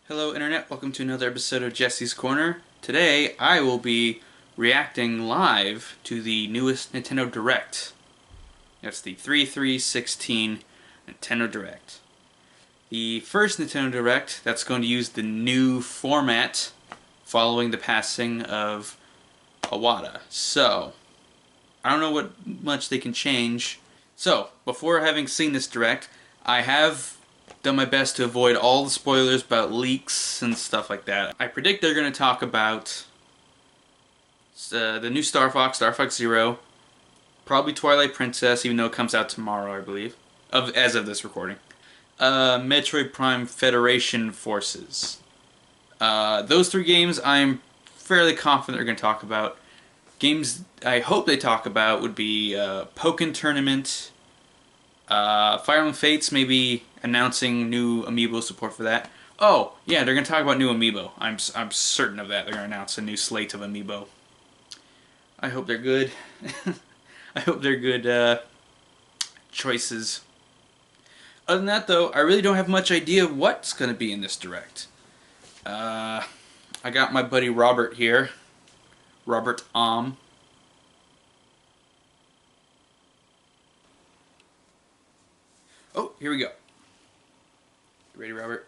Hello Internet, welcome to another episode of Jesse's Corner. Today I will be reacting live to the newest Nintendo Direct. That's the 3/3/16 Nintendo Direct. The first Nintendo Direct that's going to use the new format following the passing of Iwata. So, I don't know what much they can change. So, before having seen this Direct, I have done my best to avoid all the spoilers about leaks and stuff like that. I predict they're going to talk about the new Star Fox Zero, probably Twilight Princess, even though it comes out tomorrow, I believe, as of this recording. Metroid Prime Federation Forces. Those three games I'm fairly confident they're going to talk about. Games I hope they talk about would be Pokken Tournament, Fire Emblem Fates, maybe announcing new amiibo support for that. Oh, yeah, they're going to talk about new amiibo. I'm certain of that. They're going to announce a new slate of amiibo. I hope they're good. I hope they're good choices. Other than that, though, I really don't have much idea what's going to be in this Direct. I got my buddy Robert here. Robert Oh, here we go. You ready, Robert?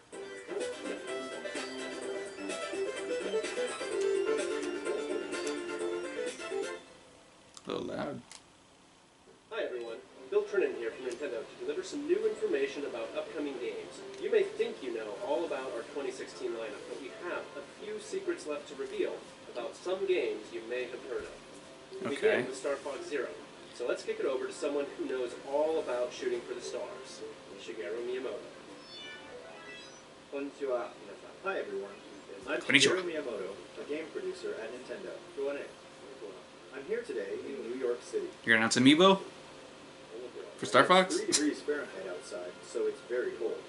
A little loud. Hi everyone, Bill Trinan here from Nintendo to deliver some new information about upcoming games. You may think you know all about our 2016 lineup, but we have a few secrets left to reveal about some games you may have heard of. We begin with Star Fox Zero. So let's kick it over to someone who knows all about shooting for the stars, Shigeru Miyamoto. Konnichiwa. Hi everyone, I'm Konnichiwa. Shigeru Miyamoto, a game producer at Nintendo. I'm here today in New York City. You're gonna announce amiibo for Star Fox? It's 3 degrees Fahrenheit outside, so it's very cold.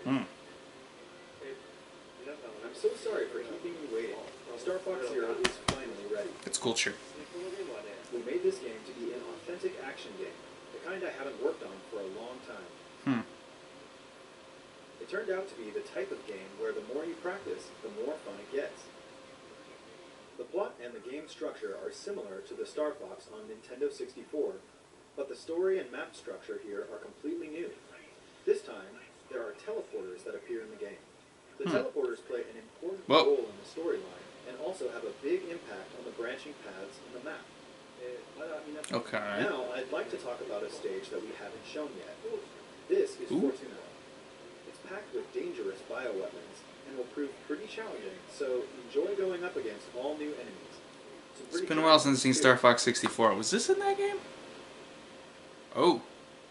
I'm so sorry for keeping you waiting. Star Fox Zero is finally ready. It's cool shirt. We made this game to be an authentic action game, the kind I haven't worked on for a long time. It turned out to be the type of game where the more you practice, the more fun it gets. The plot and the game structure are similar to the Star Fox on Nintendo 64, but the story and map structure here are completely new. This time, there are teleporters that appear in the game. The teleporters play an important role in the storyline and also have a big impact on the branching paths in the map. Okay. Now, I'd like to talk about a stage that we haven't shown yet. This is Fortuna. It's packed with dangerous bioweapons and will prove pretty challenging, so enjoy going up against all new enemies. It's been a while since I've seen Star Fox 64. Was this in that game? Oh.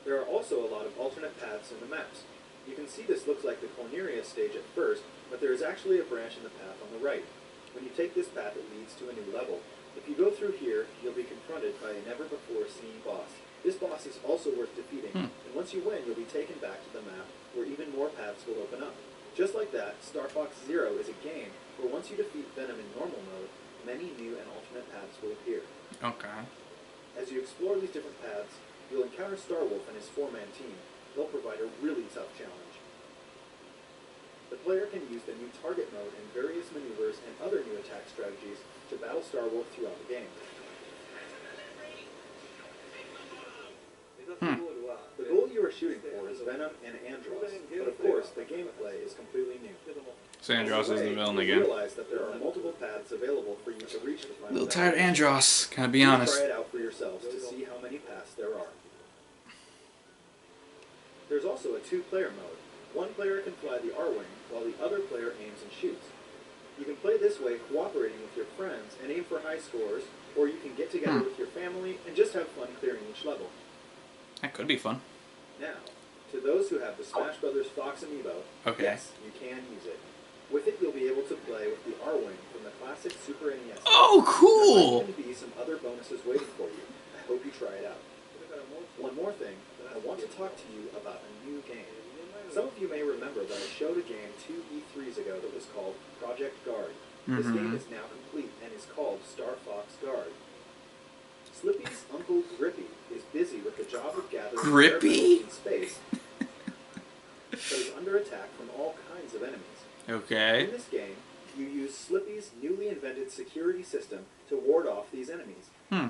There are also a lot of alternate paths in the maps. You can see this looks like the Corneria stage at first, but there is actually a branch in the path on the right. When you take this path, it leads to a new level. If you go through here, you'll be confronted by a never-before-seen boss. This boss is also worth defeating, and once you win, you'll be taken back to the map where even more paths will open up. Just like that, Star Fox Zero is a game where once you defeat Venom in normal mode, many new and alternate paths will appear. Okay. As you explore these different paths, you'll encounter Starwolf and his 4-man team. They'll provide a really tough challenge. The player can use the new target mode and various maneuvers and other new attack strategies to battle Starwolf throughout the game. The goal you are shooting for is Venom and Andross, but of course, the gameplay is completely new. So Andross is the villain You again. realize that there are multiple paths available for you to reach the final A little tired of destination. Andross, can I be Please honest? try it out for yourselves to see how many paths there are. There's also a 2-player mode. One player can fly the R-Wing, while the other player aims and shoots. You can play this way cooperating with your friends and aim for high scores, or you can get together with your family and just have fun clearing each level. That could be fun. Now, to those who have the Smash Brothers Fox amiibo, yes, you can use it. With it, you'll be able to play with the R-Wing from the classic Super NES. Oh, cool! There might be some other bonuses waiting for you. I hope you try it out. One more thing, I want to talk to you about a new game. Some of you may remember that I showed a game 2 E3s ago that was called Project Guard. This game is now complete and is called Star Fox Guard. Slippy's uncle Grippy is busy with the job of gathering Grippy? in space, but is under attack from all kinds of enemies. Okay. In this game, you use Slippy's newly invented security system to ward off these enemies. Hmm.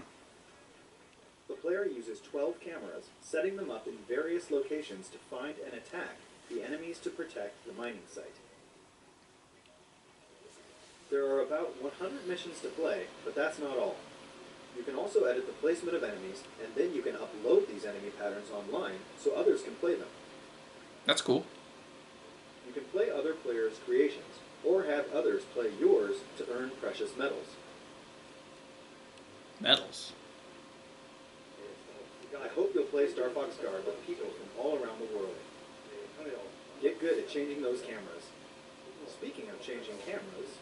The player uses 12 cameras, setting them up in various locations to find and attack the enemies to protect the mining site. There are about 100 missions to play, but that's not all. You can also edit the placement of enemies, and then you can upload these enemy patterns online so others can play them. That's cool. You can play other players' creations, or have others play yours to earn precious metals. Medals. I hope you'll play Star Fox Guard with people from all around the world. Get good at changing those cameras. Speaking of changing cameras,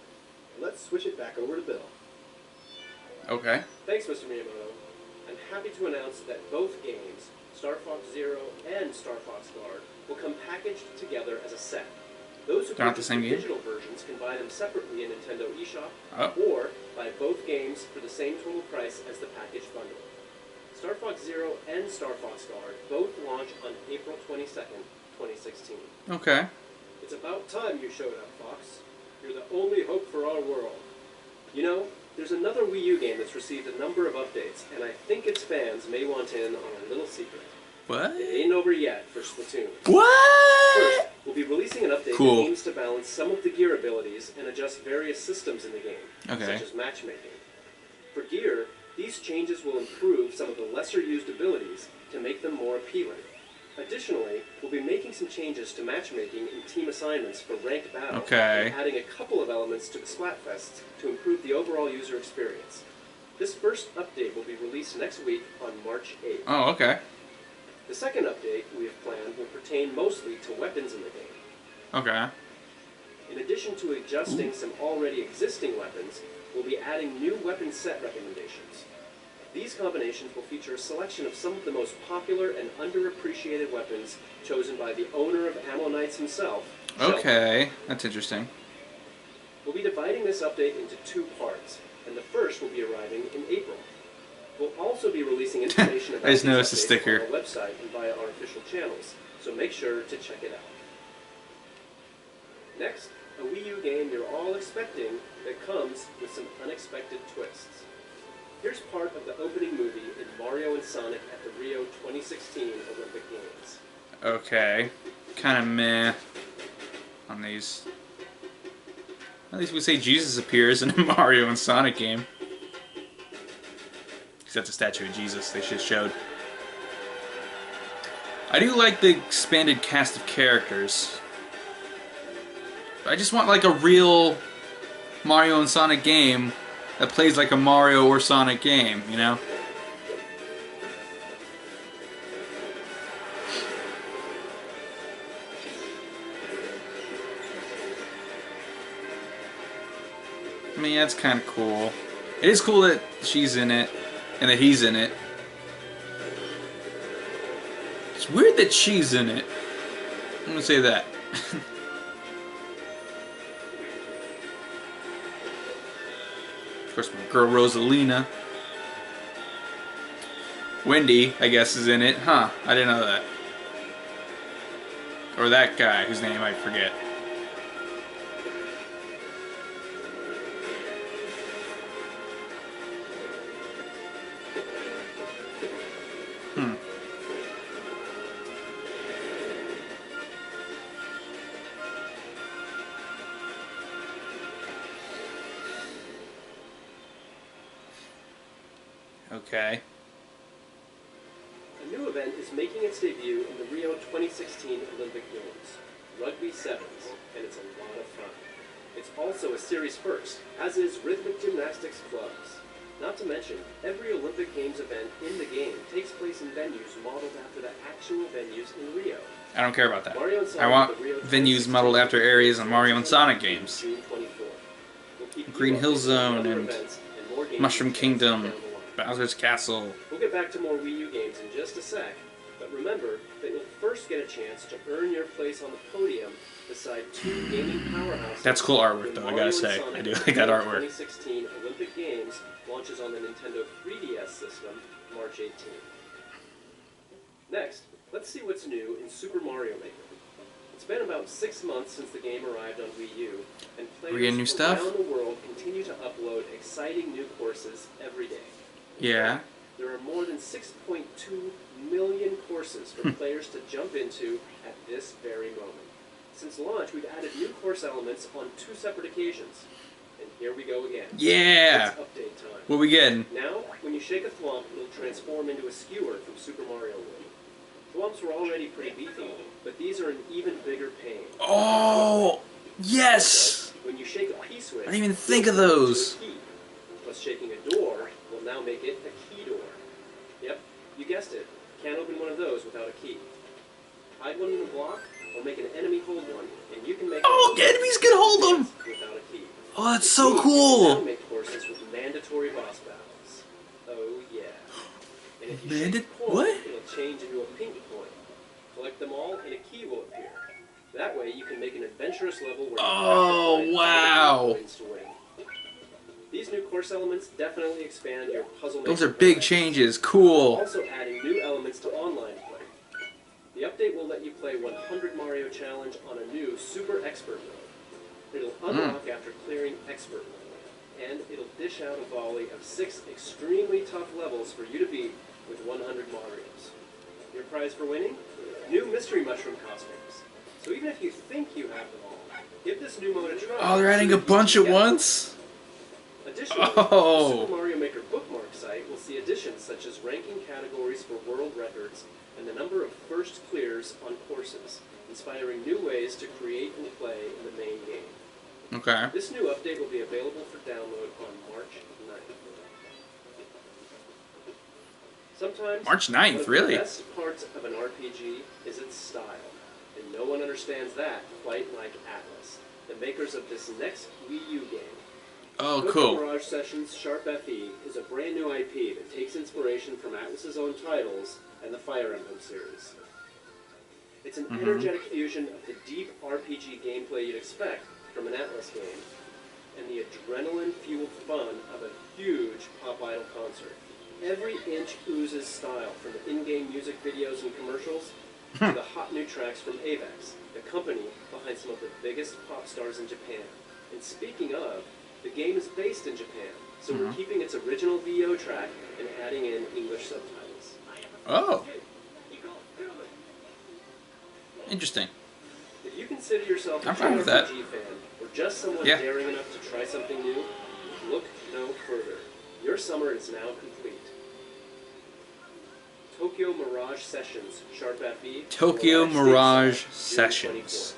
let's switch it back over to Bill. Okay. Thanks, Mr. Miyamoto. I'm happy to announce that both games, Star Fox Zero and Star Fox Guard, will come packaged together as a set. Those who They're not the purchase same the game? digital versions can buy them separately in Nintendo eShop, Oh. or buy both games for the same total price as the packaged bundle. Star Fox Zero and Star Fox Guard both launch on April 22nd, 2016. Okay. It's about time you showed up, Fox. You're the only hope for our world. You know, there's another Wii U game that's received a number of updates, and I think its fans may want in on a little secret. What? It ain't over yet for Splatoon. What? First, we'll be releasing an update Cool. that aims to balance some of the gear abilities and adjust various systems in the game, Okay. such as matchmaking. For gear, these changes will improve some of the lesser-used abilities to make them more appealing. Additionally, we'll be making some changes to matchmaking and team assignments for ranked battle, Okay. and adding a couple of elements to the Splatfests to improve the overall user experience. This first update will be released next week on March 8th. Oh, okay. The second update we have planned will pertain mostly to weapons in the game. Okay. In addition to adjusting some already existing weapons, we'll be adding new weapon set recommendations. These combinations will feature a selection of some of the most popular and underappreciated weapons chosen by the owner of Ammo Knights himself, Shelton. Okay. That's interesting. We'll be dividing this update into two parts, and the first will be arriving in April. We'll also be releasing information about I just these noticed the updates sticker. on our website and via our official channels, so make sure to check it out. Next, a Wii U game you're all expecting that comes with some unexpected twists. Here's part of the opening movie in Mario and Sonic at the Rio 2016 Olympic Games. Okay. Kind of meh on these. At least we say Jesus appears in a Mario and Sonic game. Because that's a statue of Jesus they just showed. I do like the expanded cast of characters. I just want like a real Mario and Sonic game that plays like a Mario or Sonic game, you know? I mean, that's kind of cool. It is cool that she's in it, and that he's in it. It's weird that she's in it. I'm gonna say that. Of course, my girl Rosalina. Wendy, I guess, is in it. Huh, I didn't know that. Or that guy, whose name I forget. Okay. A new event is making its debut in the Rio 2016 Olympic Games, Rugby Sevens, and it's a lot of fun. It's also a series first, as is rhythmic gymnastics clubs. Not to mention, every Olympic Games event in the game takes place in venues modeled after the actual venues in Rio. I don't care about that. Mario and Sonic I want at the Rio venues 2016 modeled after areas in Mario and Sonic games. June 24th. We'll keep you Green Hill updated on Zone other and events and more game Mushroom details down Kingdom, the line. Bowser's Castle. We'll get back to more Wii U games in just a sec, but remember that you'll first get a chance to earn your place on the podium beside two gaming powerhouses. That's cool artwork, when though, I Mario gotta and say. Sonic I do at like that the artwork. 2016 Olympic Games launches on the Nintendo 3DS system March 18th. Next, let's see what's new in Super Mario Maker. It's been about 6 months since the game arrived on Wii U, and We getting new players stuff? around the world continue to upload exciting new courses every day. Yeah. There are more than 6.2 million courses for players to jump into at this very moment. Since launch, we've added new course elements on 2 separate occasions. And here we go again. Yeah. It's update time. What we getting? Now, when you shake a thwomp, it'll transform into a skewer from Super Mario World. Thwomps were already pretty beefy, but these are an even bigger pain. Oh, yes. When you shake a key switch, I didn't even think of those. Key. Plus shaking a door will now make it a key door. Yep, you guessed it. Can't open one of those without a key. Hide one in a block, or make an enemy hold one, and you can make Oh, enemies can hold them. without a key. Oh, that's so Now cool. make courses with mandatory boss battles. Oh yeah. And if you shake a coin, What? it'll change into a pink coin. Collect them all, and a key will appear. That way, you can make an adventurous level where you Oh, have to find wow. all the coins to win. These new course elements definitely expand your puzzle. Those are big changes. Cool. Also adding new elements to online play. The update will let you play 100 Mario Challenge on a new Super Expert mode. It'll unlock after clearing Expert mode, and it'll dish out a volley of 6 extremely tough levels for you to beat with 100 Marios. Your prize for winning? New Mystery Mushroom costumes. So even if you think you have them all, give this new mode a try. Oh, they're adding a bunch at once? Additionally, Oh. the Super Mario Maker bookmark site will see additions such as ranking categories for world records and the number of first clears on courses, inspiring new ways to create and play in the main game. Okay. This new update will be available for download on March 9th. Sometimes, March one 9th, of really? the best parts of an RPG is its style, and no one understands that quite like Atlas, the makers of this next Wii U game. Oh, Tokyo cool. Mirage Sessions Sharp FE is a brand new IP that takes inspiration from Atlas's own titles and the Fire Emblem series. It's an energetic fusion of the deep RPG gameplay you'd expect from an Atlas game and the adrenaline-fueled fun of a huge Pop Idol concert. Every inch oozes style, from the in-game music videos and commercials to the hot new tracks from Avex, the company behind some of the biggest pop stars in Japan. And speaking of, the game is based in Japan, so we're keeping its original VO track and adding in English subtitles. Oh. Interesting. If you consider yourself a I'm fine with that. JRPG fan, or just someone Yeah. daring enough to try something new, look no further. Your summer is now complete. Tokyo Mirage Sessions Sharp FE. Tokyo will live Mirage stateside June Sessions.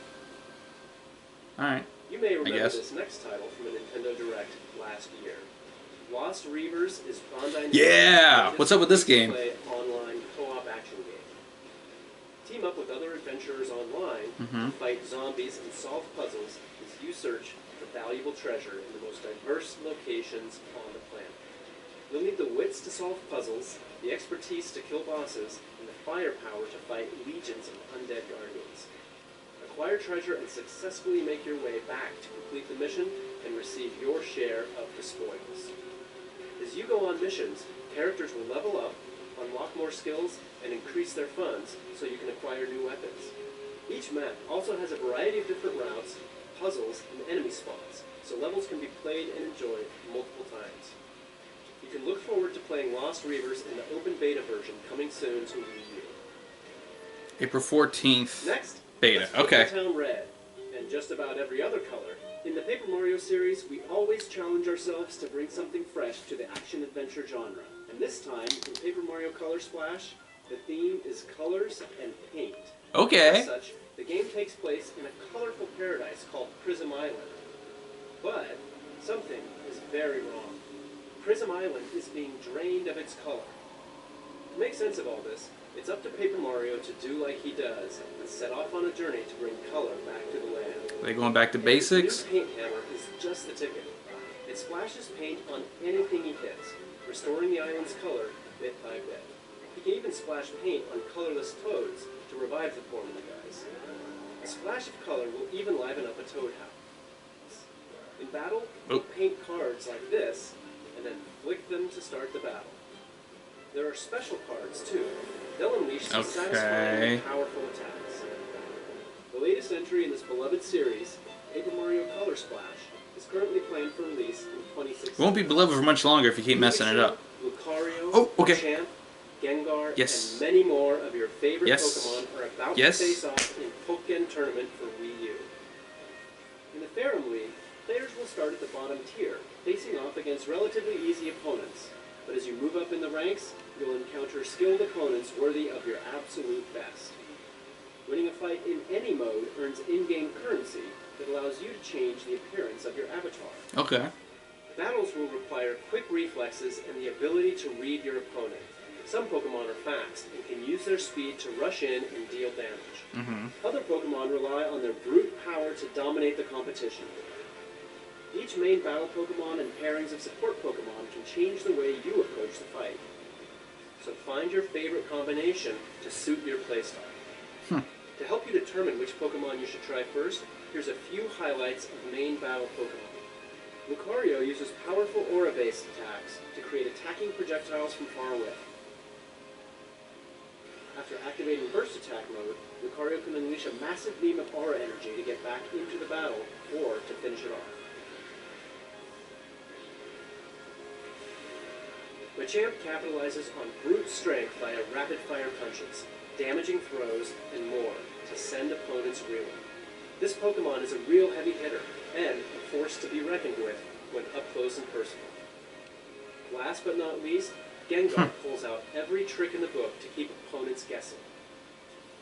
24th. Alright. You may remember guess. this next title from a Nintendo Direct last year. Lost Reavers is Bandai Yeah! Namco's What's up with this game? free-to-play online co-op action game. Team up with other adventurers online to fight zombies and solve puzzles as you search for valuable treasure in the most diverse locations on the planet. You'll need the wits to solve puzzles, the expertise to kill bosses, and the firepower to fight legions of undead guardians. Acquire treasure and successfully make your way back to complete the mission and receive your share of the spoils. As you go on missions, characters will level up, unlock more skills, and increase their funds so you can acquire new weapons. Each map also has a variety of different routes, puzzles, and enemy spawns, so levels can be played and enjoyed multiple times. You can look forward to playing Lost Reavers in the open beta version coming soon to Wii U. April 14th. Next, Beta, let's paint okay. the town red, and just about every other color. In the Paper Mario series, we always challenge ourselves to bring something fresh to the action-adventure genre. And this time, in Paper Mario Color Splash, the theme is colors and paint. Okay. As such, the game takes place in a colorful paradise called Prism Island. But something is very wrong. Prism Island is being drained of its color. To make sense of all this, it's up to Paper Mario to do like he does and set off on a journey to bring color back to the land. Are they going back to And basics? his new paint hammer is just the ticket. It splashes paint on anything he hits, restoring the island's color bit by bit. He can even splash paint on colorless toads to revive the poor little guys. A splash of color will even liven up a toad house. In battle, Oh. paint cards like this, and then flick them to start the battle. There are special cards, too. They'll unleash some satisfying and powerful attacks. The latest entry in this beloved series, Paper Mario Color Splash, is currently planned for release in 2016. It won't be beloved for much longer if you keep messing it up. Lucario, Oh, okay. Champ, Gengar, Yes. and many more of your favorite Yes. Pokemon are about Yes. to face off in Pokken Tournament for Wii U. In the Ferrum League, players will start at the bottom tier, facing off against relatively easy opponents. But as you move up in the ranks, you'll encounter skilled opponents worthy of your absolute best. Winning a fight in any mode earns in-game currency that allows you to change the appearance of your avatar. Okay. Battles will require quick reflexes and the ability to read your opponent. Some Pokemon are fast and can use their speed to rush in and deal damage. Other Pokemon rely on their brute power to dominate the competition. Each main battle Pokemon and pairings of support Pokemon can change the way you approach the fight. So find your favorite combination to suit your playstyle. To help you determine which Pokemon you should try first, here's a few highlights of main battle Pokemon. Lucario uses powerful aura-based attacks to create attacking projectiles from far away. After activating Burst Attack mode, Lucario can unleash a massive beam of aura energy to get back into the battle, or to finish it off. Machamp capitalizes on brute strength via rapid-fire punches, damaging throws, and more, to send opponents reeling. This Pokemon is a real heavy hitter, and a force to be reckoned with when up close and personal. Last but not least, Gengar pulls out every trick in the book to keep opponents guessing.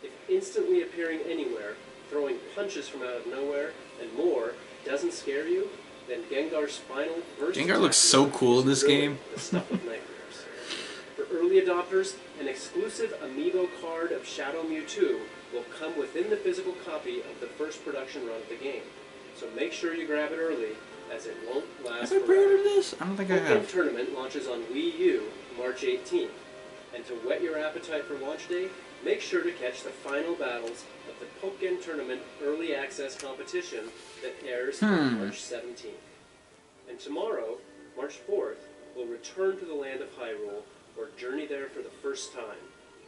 If instantly appearing anywhere, throwing punches from out of nowhere, and more doesn't scare you, then Gengar's final burst Gengar looks so cool in this game. The stuff of nightmares. For early adopters, an exclusive amiibo card of Shadow Mewtwo will come within the physical copy of the first production run of the game. So make sure you grab it early, as it won't last Have I pre-ordered this? I don't think I Pokken have. Tournament launches on Wii U March 18th. And to whet your appetite for launch day, make sure to catch the final battles of the Pokken Tournament Early Access competition that airs on March 17th. And tomorrow, March 4th, we'll return to the land of Hyrule, or journey there for the first time,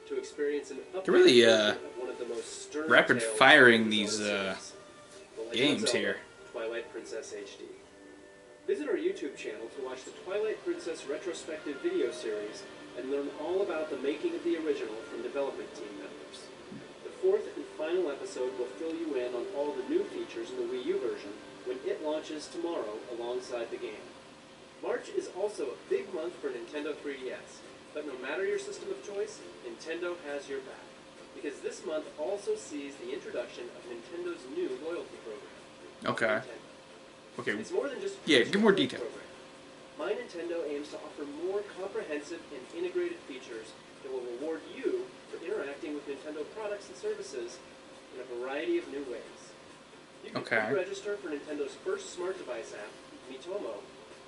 to experience an updated really, version of one of the most stern rapid tales firing of the these, Zelda series, The Legend of games Zelda, here. Twilight Princess HD. Visit our YouTube channel to watch the Twilight Princess retrospective video series and learn all about the making of the original from development team members. The fourth and final episode will fill you in on all the new features in the Wii U version when it launches tomorrow alongside the game. March is also a big month for Nintendo 3DS, but no matter your system of choice, Nintendo has your back. Because this month also sees the introduction of Nintendo's new loyalty program. Okay. Nintendo. Okay. It's more than just Yeah, give more detail. program. My Nintendo aims to offer more comprehensive and integrated features that will reward you for interacting with Nintendo products and services in a variety of new ways. You can pre-register for Nintendo's first smart device app, Miitomo,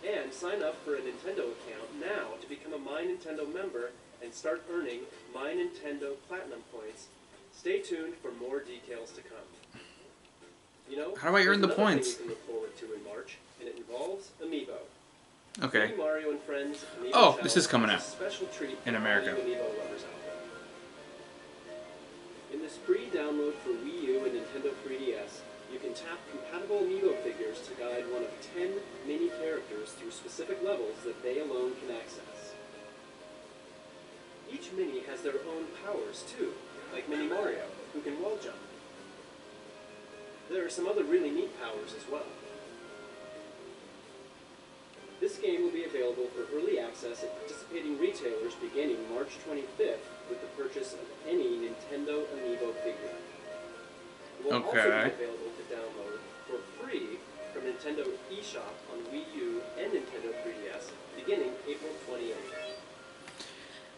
and sign up for a Nintendo account now to become a My Nintendo member and start earning My Nintendo Platinum points. Stay tuned for more details to come. You know, how do I earn the there's another points? thing you can look forward to in March, and it involves Amiibo. Okay. Super Mario and Friends Amiibo Oh, this is Challenge coming is out a special treat in for America. all you Amiibo lovers out there. In this free download for Wii U and Nintendo 3DS, you can tap compatible Amiibo figures to guide one of 10 mini characters through specific levels that they alone can access. Each mini has their own powers too, like Mini Mario, who can wall jump. There are some other really neat powers as well. This game will be available for early access at participating retailers beginning March 25th with the purchase of any Nintendo Amiibo figure. It will also be available to download for free from Nintendo eShop on Wii U and Nintendo 3DS beginning April 28th.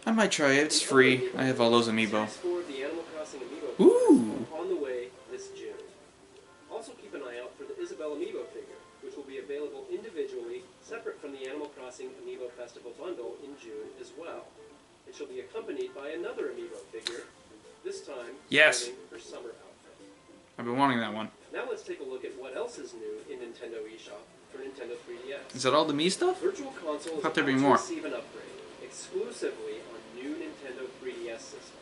I might try it. It's free. I have all those amiibo. For the Animal Crossing Amiibo Ooh! on the way this June. Also keep an eye out for the Isabelle Amiibo figure, which will be available individually, separate from the Animal Crossing Amiibo Festival bundle in June as well. It shall be accompanied by another Amiibo figure, this time Yes. her summer outfit. I've been wanting that one. Now let's take a look at what else is new in Nintendo eShop for Nintendo 3DS. Is that all the me stuff? Virtual Console is Thought there'd be about more. to receive an upgrade, exclusively on new Nintendo 3DS systems.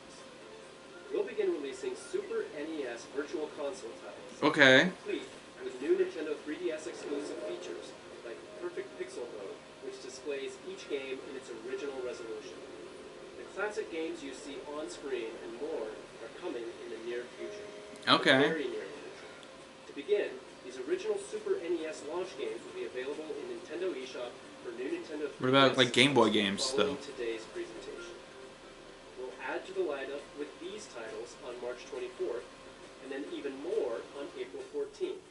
We'll begin releasing Super NES 3DS Virtual Console titles. Okay. Complete with new Nintendo 3DS exclusive features like Perfect Pixel Mode, which displays each game in its original resolution. The classic games you see on screen and more are coming in the near future. Okay. Very near future. To begin, these original Super NES launch games will be available in Nintendo eShop for new Nintendo 3DS. What about like Game Boy games though? Following today's presentation. We'll add to the lineup with these titles on March 24th, and then even more on April 14th.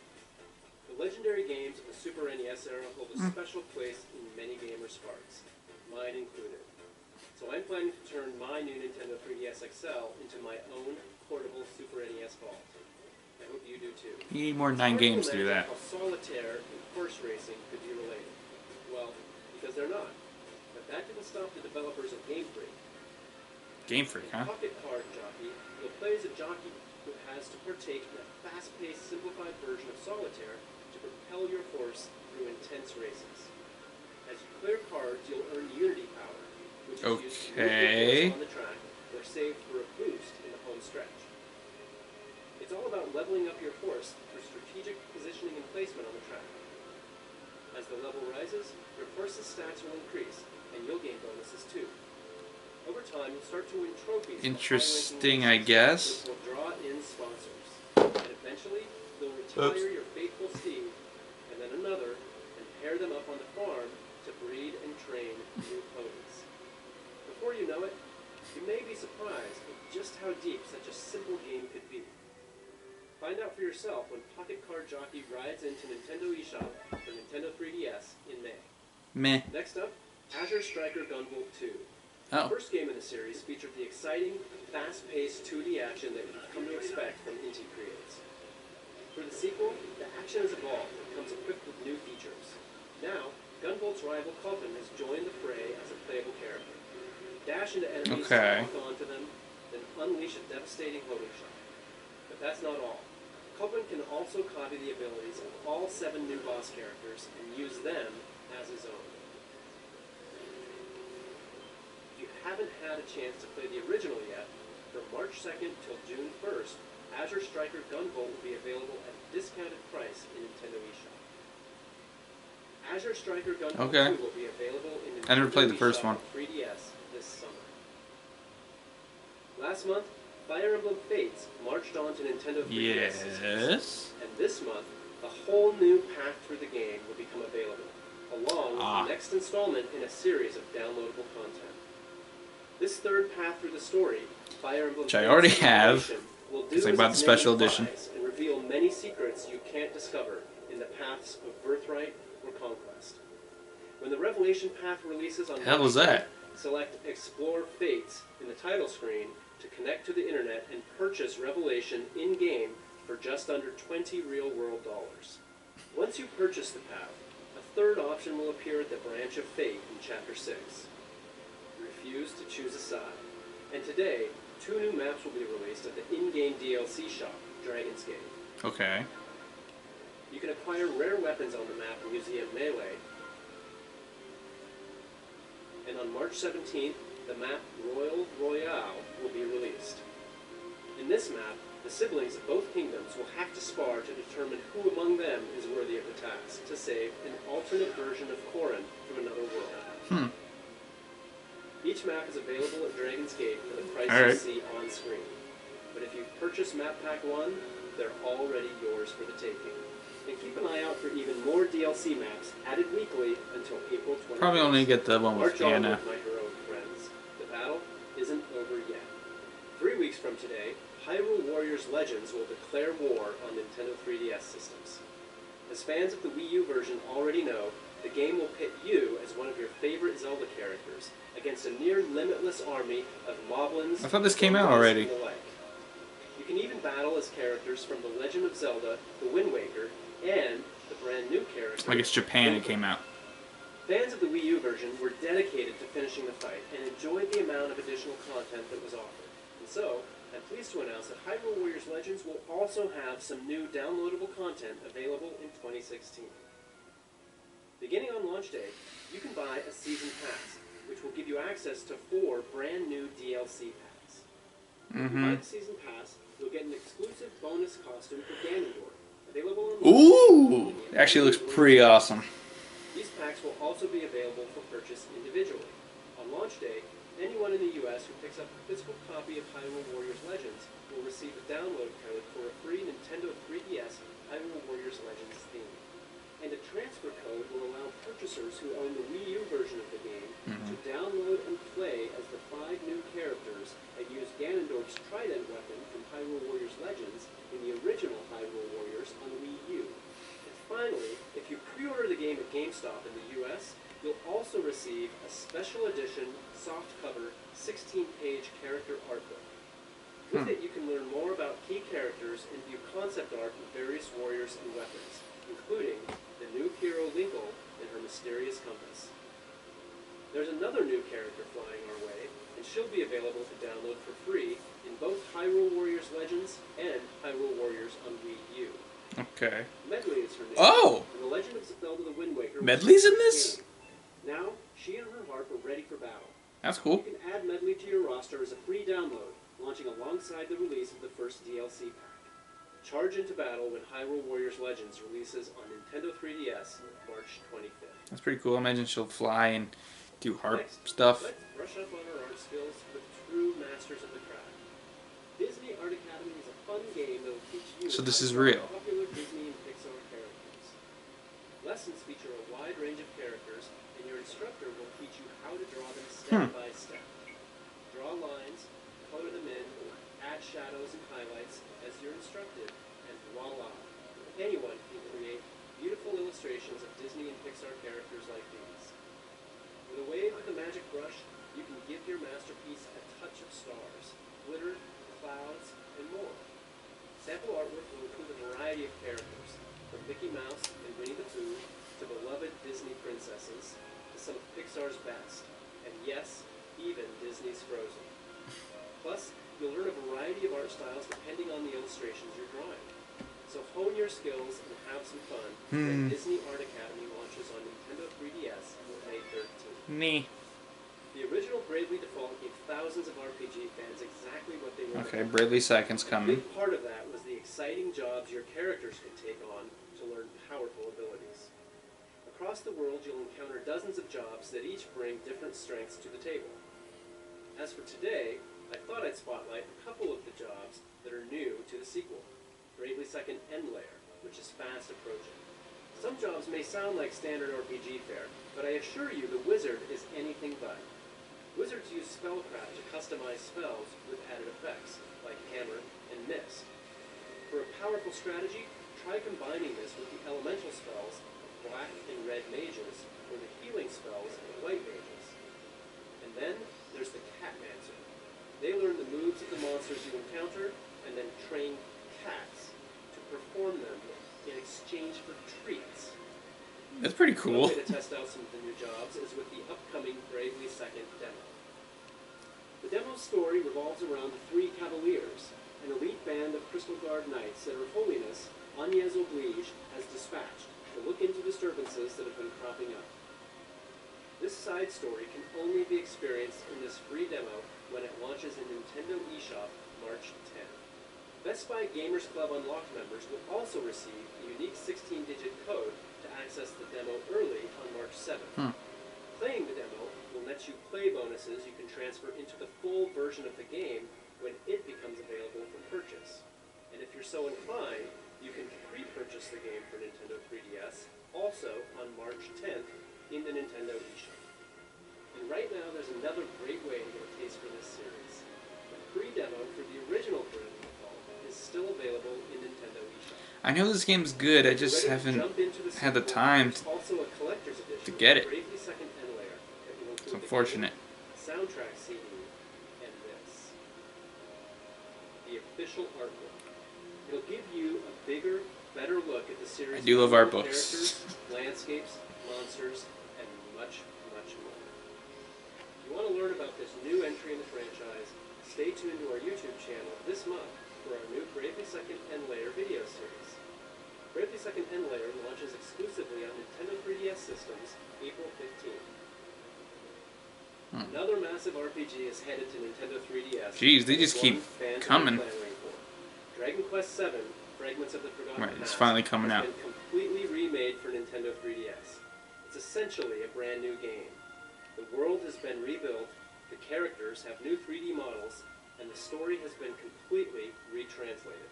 The legendary games of the Super NES era hold a special place in many gamers' hearts, mine included. So I'm planning to turn my new Nintendo 3DS XL into my own portable Super NES vault. I hope you do too. You need more than 9 games to do that. How solitaire and horse racing could be related. Well, because they're not. But that didn't stop the developers of Game Freak. Game Freak, huh? Pocket Card Jockey, you'll play as a jockey who has to partake in a fast-paced, simplified version of solitaire to propel your horse through intense races. As you clear cards, you'll earn Unity Power, which is used to move your horse on the track or saved for a boost in the home stretch. It's all about leveling up your horse through strategic positioning and placement on the track. As the level rises, your horse's stats will increase, and you'll gain bonuses too. Over time, you'll start to win trophies. Interesting, I guess. Which will draw in sponsors. And eventually, they'll retire your faithful steed, and then another, and pair them up on the farm to breed and train new ponies. Before you know it, you may be surprised at just how deep such a simple game could be. Find out for yourself when Pocket Card Jockey rides into Nintendo eShop for Nintendo 3DS in May. Meh. Next up, Azure Striker Gunvolt 2. Oh. The first game in the series featured the exciting, fast-paced 2D action that you've come to expect from Inti Creates. For the sequel, the action has evolved and comes equipped with new features. Now, Gunvolt's rival Coffin has joined the fray as a playable character. Dash into enemies, lock onto them, then unleash a devastating holding shot. But that's not all. Coffin can also copy the abilities of all 7 new boss characters and use them as his own. If you haven't had a chance to play the original yet, from March 2nd till June 1st, Azure Striker Gunvolt will be available at a discounted price in Nintendo eShop. Azure Striker Gunvolt 2 will be available in Nintendo I never played the first eShop one. 3DS this summer. Last month, Fire Emblem Fates marched on to Nintendo 3DS systems. And this month, a whole new path through the game will become available, along with the next installment in a series of downloadable content. This third path through the story, Fire Emblem Which I already have, will do because I bought the special edition. And reveal many secrets you can't discover in the paths of Birthright or Conquest. When the Revelation path releases on hell was that? Select Explore Fates in the title screen to connect to the internet and purchase Revelation in-game for just under 20 real-world dollars. Once you purchase the path, a third option will appear at the branch of Fate in Chapter 6. Refuse to choose a side. And today, 2 new maps will be released at the in-game DLC shop, Dragon's Gate. Okay. You can acquire rare weapons on the map in Museum Melee. And on March 17th, the map Royal Royale will be released. In this map, the siblings of both kingdoms will have to spar to determine who among them is worthy of the task to save an alternate version of Corrin from another world. Each map is available at Dragon's Gate for the price you see on screen. But if you purchase Map Pack 1, they're already yours for the taking. And keep an eye out for even more DLC maps added weekly until April 20th. Probably only get the one with Anna. My heroic friends. The battle isn't over yet. 3 weeks from today, Hyrule Warriors Legends will declare war on Nintendo 3DS systems. As fans of the Wii U version already know, the game will pit you as one of your favorite Zelda characters against a near-limitless army of moblins. I thought this came out already. And the like. You can even battle as characters from The Legend of Zelda, The Wind Waker, and the brand new character. I guess Japan it came out. Fans of the Wii U version were dedicated to finishing the fight and enjoyed the amount of additional content that was offered. And so, I'm pleased to announce that Hyrule Warriors Legends will also have some new downloadable content available in 2016. Beginning on launch day, you can buy a Season Pass, which will give you access to 4 brand new DLC packs. If you buy the season pass, you'll get an exclusive bonus costume for Ganondorf, available on Ooh! It actually looks pretty awesome. These packs will also be available for purchase individually. On launch day, anyone in the US who picks up a physical copy of Hyrule Warriors Legends will receive a download code for a free Nintendo 3DS Hyrule Warriors Legends theme. And a transfer code will allow purchasers who own the Wii U version of the game to download and play as the 5 new characters and use Ganondorf's trident weapon from Hyrule Warriors Legends in the original Hyrule Warriors on the Wii U. And finally, if you pre-order the game at GameStop in the US, you'll also receive a special edition, softcover, 16-page character art book. With it, you can learn more about key characters and view concept art of various warriors and weapons, including the new hero Linkle and her mysterious compass. There's another new character flying our way, and she'll be available to download for free in both Hyrule Warriors Legends and Hyrule Warriors on Wii U. Okay. Medley is her name. Oh! And The Legend of Zelda the Wind Waker. Medley's in this? Now, she and her harp are ready for battle. That's cool. You can add Medley to your roster as a free download, launching alongside the release of the first DLC pack. Charge into battle when Hyrule Warriors Legends releases on Nintendo 3DS March 25th. That's pretty cool. I imagine she'll fly and do harp Next, stuff. let's brush up on our art skills with true masters of the craft. Disney Art Academy is a fun game that will teach you So this how is to draw real. popular Disney and Pixar characters. Lessons feature a wide range of characters, and your instructor will teach you how to draw them step by step. Draw lines, color them in, add shadows and highlights as you're instructed, and voila! Anyone can create beautiful illustrations of Disney and Pixar characters like these. With a wave of the magic brush, you can give your masterpiece a touch of stars, glitter, clouds, and more. Sample artwork will include a variety of characters, from Mickey Mouse and Winnie the Pooh to beloved Disney princesses to some of Pixar's best, and yes, even Disney's Frozen. Plus, you'll learn a variety of art styles depending on the illustrations you're drawing. So hone your skills and have some fun when Disney Art Academy launches on Nintendo 3DS on May 13th. Me. The original Bravely Default gave thousands of RPG fans exactly what they wanted. Okay, Bradley Second's A coming. big part of that was the exciting jobs your characters could take on to learn powerful abilities. Across the world, you'll encounter dozens of jobs that each bring different strengths to the table. As for today, I thought I'd spotlight a couple of the jobs that are new to the sequel, Bravely Second End Layer, which is fast approaching. Some jobs may sound like standard RPG fare, but I assure you the wizard is anything but. Wizards use spellcraft to customize spells with added effects, like hammer and mist. For a powerful strategy, try combining this with the elemental spells of black and red mages, or the healing spells of white mages. And then there's the Catmancer. They learn the moves of the monsters you encounter, and then train cats to perform them in exchange for treats. That's pretty One cool. way to test out some of the new jobs is with the upcoming Bravely Second demo. The demo's story revolves around the 3 Cavaliers, an elite band of Crystal Guard knights that Her Holiness Agnès Oblige has dispatched to look into disturbances that have been cropping up. This side story can only be experienced in this free demo when it launches in Nintendo eShop March 10th. Best Buy Gamers Club Unlocked members will also receive a unique 16-digit code to access the demo early on March 7th. Playing the demo will net you play bonuses you can transfer into the full version of the game when it becomes available for purchase. And if you're so inclined, you can pre-purchase the game for Nintendo 3DS also on March 10th in the Nintendo eShop. And right now there's another great way to get a taste for this series. The free demo for the original Bravely Default is still available in Nintendo eShop. I know this game's good, I just Ready to haven't jump into the had the sequel? time There's also a collector's edition to get of it. Bravely Second End Layer that will include It's the unfortunate. game, a soundtrack CD, and this. The official art book. It'll give you a bigger, better look at the series. I do love art books. Characters, landscapes, monsters, and much, much more. If you want to learn about this new entry in the franchise, stay tuned to our YouTube channel this month for our new Bravely Second End Layer video series. Bravely Second End Layer launches exclusively on Nintendo 3DS systems April 15th. Another massive RPG is headed to Nintendo 3DS. Jeez, they just with keep one coming. Dragon Quest VII, Fragments of the Forgotten Right, it's Past, finally coming has out. been completely remade for Nintendo 3DS. It's essentially a brand new game. The world has been rebuilt, the characters have new 3D models, and the story has been completely retranslated.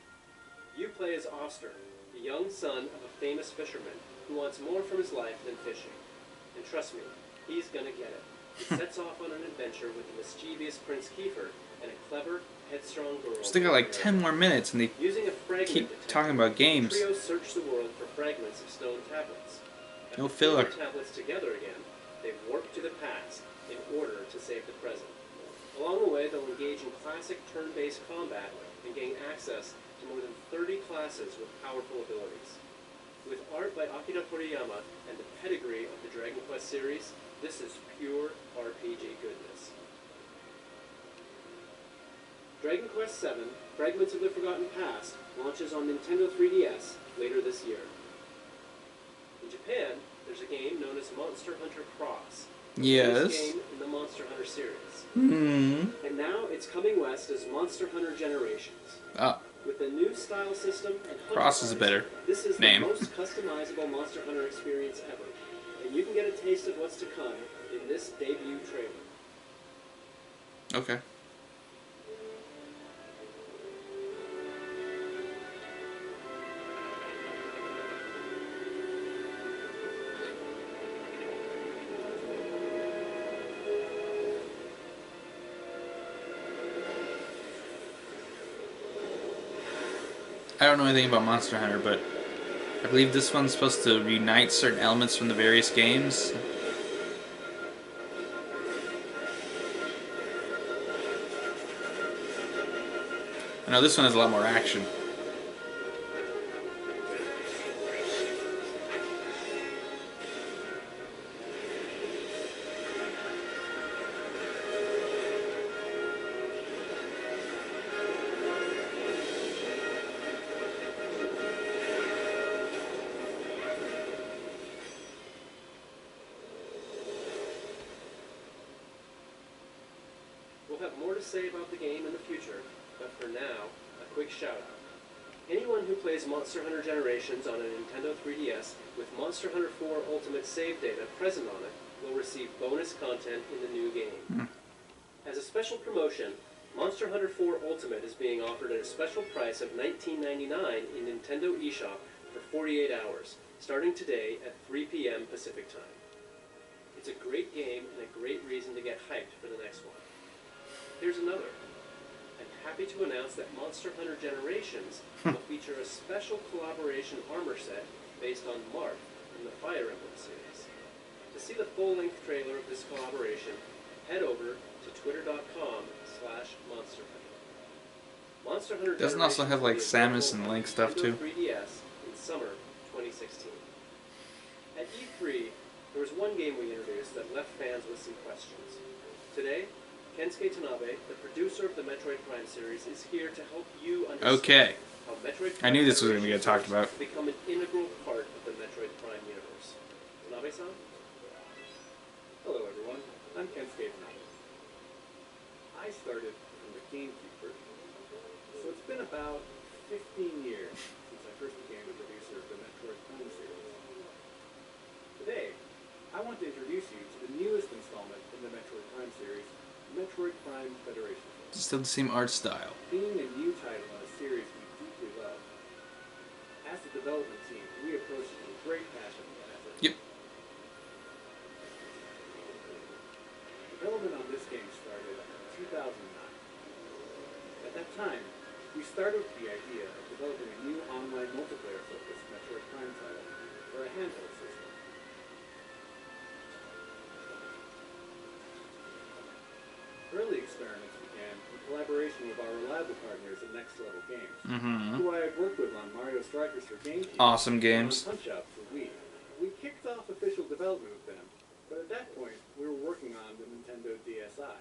You play as Oster, the young son of a famous fisherman who wants more from his life than fishing. And trust me, he's gonna get it. He sets off on an adventure with the mischievous Prince Kiefer and a clever, headstrong girl. Still got like 10 more minutes and they Using a fragment keep detector, talking about the games. trio search the world for fragments of stone tablets. No After filler. putting the tablets together again, they warp to the past in order to save the present. Along the way, they'll engage in classic turn-based combat and gain access to more than 30 classes with powerful abilities. With art by Akira Toriyama and the pedigree of the Dragon Quest series, this is pure RPG goodness. Dragon Quest VII, Fragments of the Forgotten Past, launches on Nintendo 3DS later this year. In Japan, there's a game known as Monster Hunter Cross. Yes. This game in the Monster Hunter series. Hmm. And now it's coming west as Monster Hunter Generations. Ah, With a new style system and hunter Cross is a cards, better this is name. the most customizable Monster Hunter experience ever. And you can get a taste of what's to come in this debut trailer. Okay. I don't know anything about Monster Hunter, but I believe this one's supposed to reunite certain elements from the various games. I know this one has a lot more action. We'll have more to say about the game in the future, but for now, a quick shout out. Anyone who plays Monster Hunter Generations on a Nintendo 3DS with Monster Hunter 4 Ultimate save data present on it will receive bonus content in the new game. As a special promotion, Monster Hunter 4 Ultimate is being offered at a special price of $19.99 in Nintendo eShop for 48 hours, starting today at 3 p.m. Pacific Time. It's a great game and a great reason to get hyped for the next one. Here's another. I'm happy to announce that Monster Hunter Generations will feature a special collaboration armor set based on Marth from the Fire Emblem series. To see the full-length trailer of this collaboration, head over to twitter.com/Monster Hunter. Monster Hunter Doesn't also have like Samus and Link stuff too. 3DS in summer 2016. At E3, there was one game we introduced that left fans with some questions. Today, Kensuke Tanabe, the producer of the Metroid Prime series, is here to help you understand Okay. how Metroid I Prime knew this was going to Federation get talked about. has become an integral part of the Metroid Prime universe. Tanabe-san? Hello everyone, I'm Kensuke Tanabe. I started from the GameCube version, so it's been about 15 years since I first became the producer of the Metroid Prime series. Today, I want to introduce you to the newest installment in the Metroid Prime series, Metroid Prime Federation. Still the same art style. Being a new title on a series we deeply love, as the development team, we approach it with great passion and effort. Yep. Development on this game started in 2009. At that time, we started with the idea of developing a new online multiplayer-focused Metroid Prime title for a handheld system. Early experiments began in collaboration with our reliable partners at Next Level Games, who I had worked with on Mario Strikers for GameCube Awesome and games. on Punch-Out for Wii. We kicked off official development with them, but at that point, we were working on the Nintendo DSi.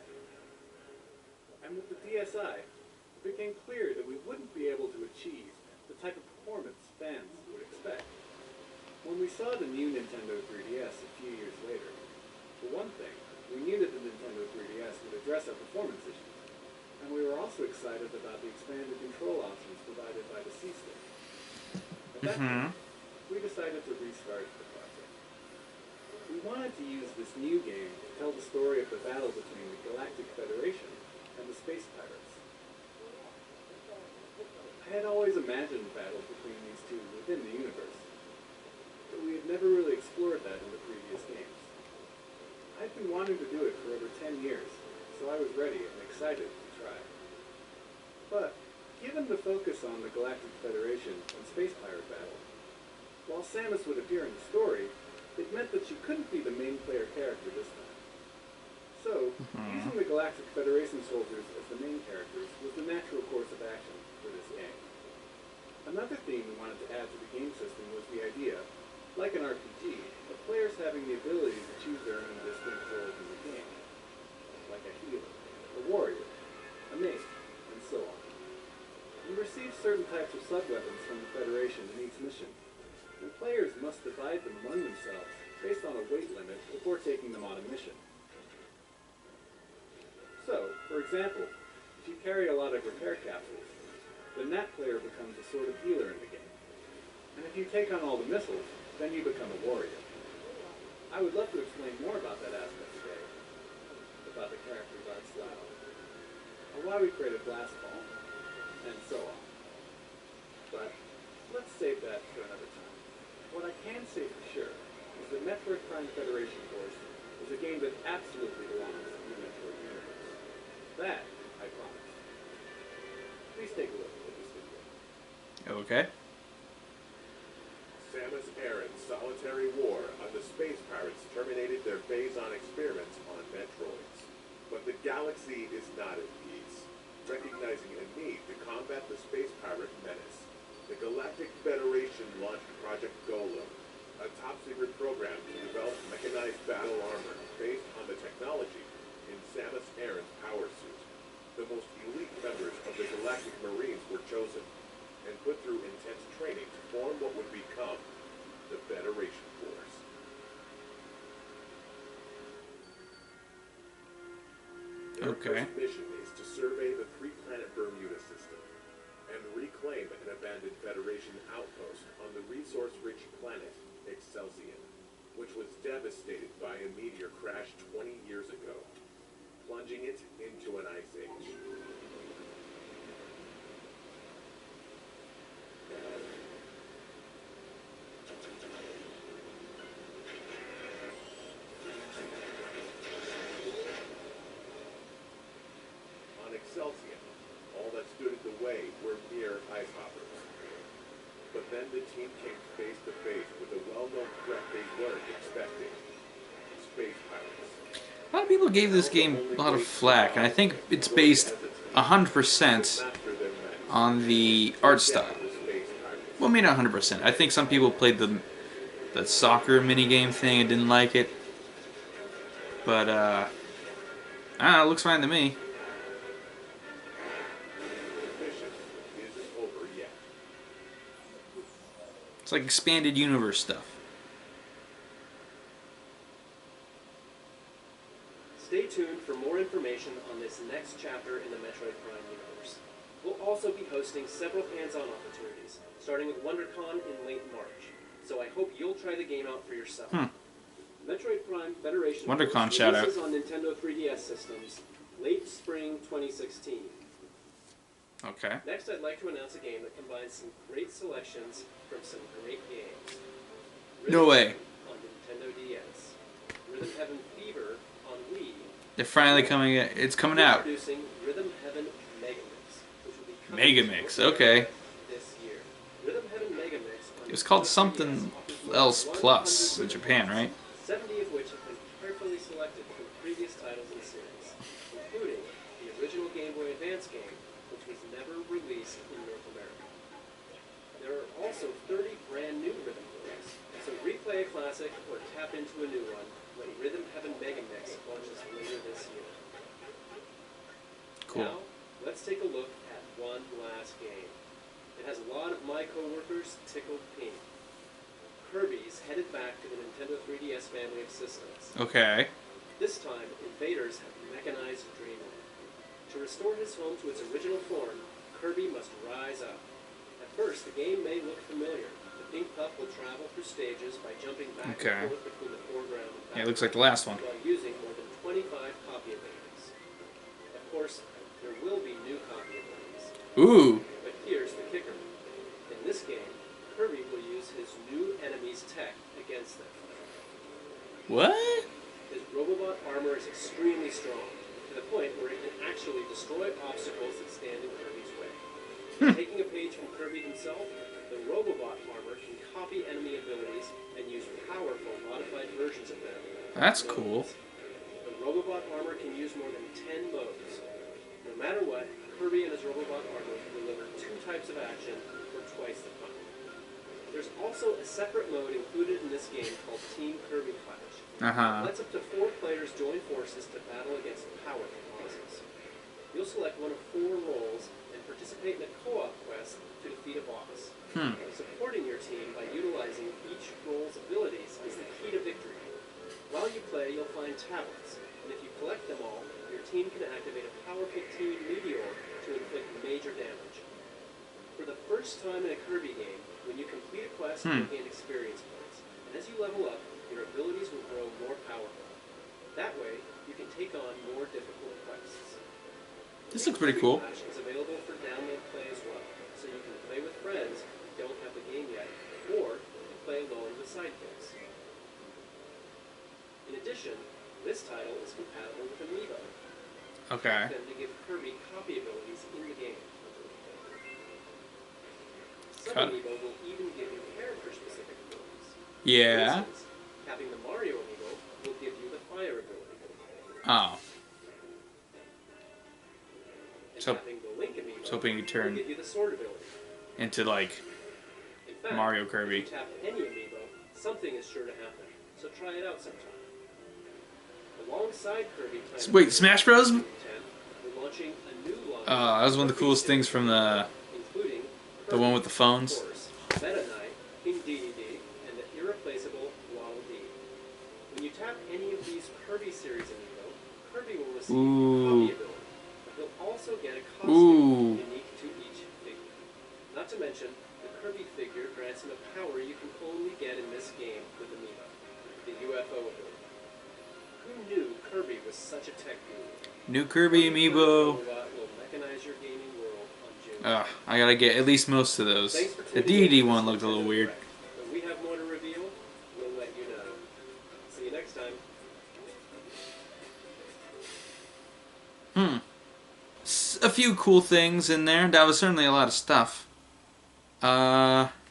And with the DSi, it became clear that we wouldn't be able to achieve the type of performance fans would expect. When we saw the new Nintendo 3DS a few years later, for one thing, we knew that the Nintendo 3DS would address our performance issues, and we were also excited excited about the expanded control options provided by the C-Stick. At that point, we decided to restart the project. We wanted to use this new game to tell the story of the battle between the Galactic Federation and the Space Pirates. I had always imagined battles between these two within the universe, but we had never really explored that in the previous games. I'd been wanting to do it for over 10 years, so I was ready and excited to try. But, given the focus on the Galactic Federation and Space Pirate battle, while Samus would appear in the story, it meant that she couldn't be the main player character this time. So, using the Galactic Federation soldiers as the main characters was the natural course of action for this game. Another theme we wanted to add to the game system was the idea, like an RPG, of players having the ability to choose their own distinct roles in the game, like a healer, a warrior, a mage, and so on. You receive certain types of sub-weapons from the Federation in each mission, and players must divide them among themselves based on a weight limit before taking them on a mission. So, for example, if you carry a lot of repair capsules, then that player becomes a sort of healer in the game. And if you take on all the missiles, then you become a warrior. I would love to explain more about that aspect today, about the character's art style, or why we created Blast Ball, and so on. But let's save that for another time. What I can say for sure is that Metroid Prime Federation Force is a game that absolutely belongs in the Metroid universe. That, I promise. Please take a look at this video. Okay. Samus Aran's solitary war on the Space Pirates terminated their Phazon experiments on Metroids. But the galaxy is not at peace. Recognizing a need to combat the Space Pirate menace, the Galactic Federation launched Project Golem, a top-secret program to develop mechanized battle armor based on the technology in Samus Aran's power suit. The most elite members of the Galactic Marines were chosen and put through intense training to form what would become the Federation Force. Their Okay. first mission is to survey the three-planet Bermuda system and reclaim an abandoned Federation outpost on the resource-rich planet Excelsior, which was devastated by a meteor crash 20 years ago, plunging it into an ice age. On Excelsior, all that stood in the way were mere ice hoppers. But then the team came face to face with a well-known threat they weren't expecting: space pirates. A lot of people gave this game a lot of flack, and I think it's based 100% on the art style. Well, maybe not 100%. I think some people played the soccer minigame thing and didn't like it. But, I don't know, it looks fine to me. The mission isn't over yet. It's like expanded universe stuff. Stay tuned for more information on this next chapter in the Metroid Prime universe. We'll also be hosting several hands-on opportunities, starting with WonderCon in late March. So I hope you'll try the game out for yourself. Metroid Prime Federation WonderCon Force shout out. releases on Nintendo 3DS systems late spring 2016. Okay. Next, I'd like to announce a game that combines some great selections from some great games. No way. Heaven on Nintendo DS. Rhythm Heaven Fever on Wii. They're finally coming. It's coming out. Introducing Rhythm Heaven Megamix, which will be coming Megamix. to Okay. this year. Rhythm Heaven Megamix on It was called Nintendo something 3DS else offers plus 100 in Japan, right? 70 of which have been carefully selected from previous titles in the series, including the original Game Boy Advance game, which was never released in North America. There are also 30 brand new rhythm games, so replay a classic or tap into a new one when Rhythm Heaven Megamix launches later this year. Cool. Now, let's take a look at one last game. It has a lot of my coworkers tickled pink. Kirby's headed back to the Nintendo 3DS family of systems. Okay. This time, invaders have mechanized Dreamland. To restore his home to its original form, Kirby must rise up. At first, the game may look familiar. The pink pup will travel through stages by jumping back Okay. and forth between the foreground and background. Yeah, it looks like the last one. While using more than 25 copy abilities. Of course, there will be new copy abilities. Ooh. But here's the kicker. In this game, Kirby will use his new enemy's tech against them. What? His Robobot armor is extremely strong, to the point where it can actually destroy obstacles that stand in Kirby's way. Taking a page from Kirby himself, the Robobot armor can copy enemy abilities and use powerful modified versions of them. That's cool. The Robobot armor can use more than 10 modes. No matter what, Kirby and his Robobot armor can deliver 2 types of action for twice the fun. There's also a separate mode included in this game called Team Kirby Clash. It lets up to 4 players join forces to battle against powerful bosses. You'll select one of 4 roles and participate in a co-op quest to defeat a boss. Supporting your team by utilizing each role's abilities is the key to victory. While you play, you'll find tablets, and if you collect them all, your team can activate a powerful team meteor to inflict major damage. For the first time in a Kirby game, when you complete a quest, you gain experience points, and as you level up, your abilities will grow more powerful. That way, you can take on more difficult quests. This looks pretty cool. Kirby Clash is available for download play as well, so you can play with friends who don't have the game yet, or play alone with sidekicks. In addition, this title is compatible with Amiibo. Okay. Them to give Kirby copy abilities in the game. Some Cut. Amiibo will even give you character-specific abilities. Yeah. For instance, having the Mario Amiibo will give you the fire ability. Oh. And So- having the Link Amiibo was hoping you will turn give you the sword ability. into like In fact, Mario if Kirby. you tap any Amiibo, something is sure to happen. So try it out sometime. Alongside Kirby Planet Wait, Smash Bros? we're launching a new line That was one of the coolest things from the including one with the Of phones. course, Meta Knight, King Dedede, and the irreplaceable Waddle Dee. When you tap any of these Kirby series amiibo, Kirby will receive Ooh. a copy ability, but he'll also get a costume Ooh. unique to each figure. Not to mention, the Kirby figure grants him a power you can only get in this game with amiibo, the UFO ability. Who knew Kirby was such a tech guru? New Kirby amiibo. Robot will mechanize your gaming world on June. I gotta get at least most of those. Thanks for The tuning in DD to one this looked a little Nintendo weird. Direct. When we have more to reveal, we'll let you know. See you next time. A few cool things in there. That was certainly a lot of stuff.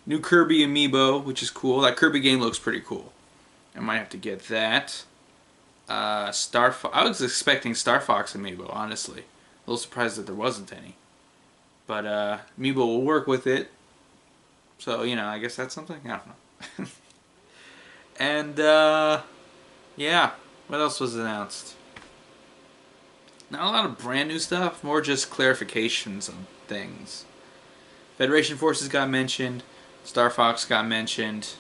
New Kirby amiibo, which is cool. That Kirby game looks pretty cool. I might have to get that. I was expecting Star Fox amiibo, honestly. A little surprised that there wasn't any. But amiibo will work with it. So, you know, I guess that's something. I don't know. And, yeah. What else was announced? Not a lot of brand new stuff, more just clarifications on things. Federation Forces got mentioned, Star Fox got mentioned,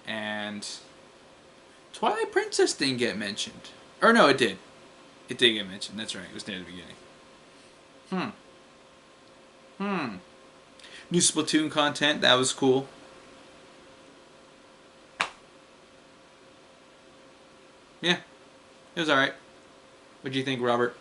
and Twilight Princess didn't get mentioned. Or no, it did. It did get mentioned, that's right, it was near the beginning. New Splatoon content, that was cool. Yeah, it was alright. What do you think, Robert?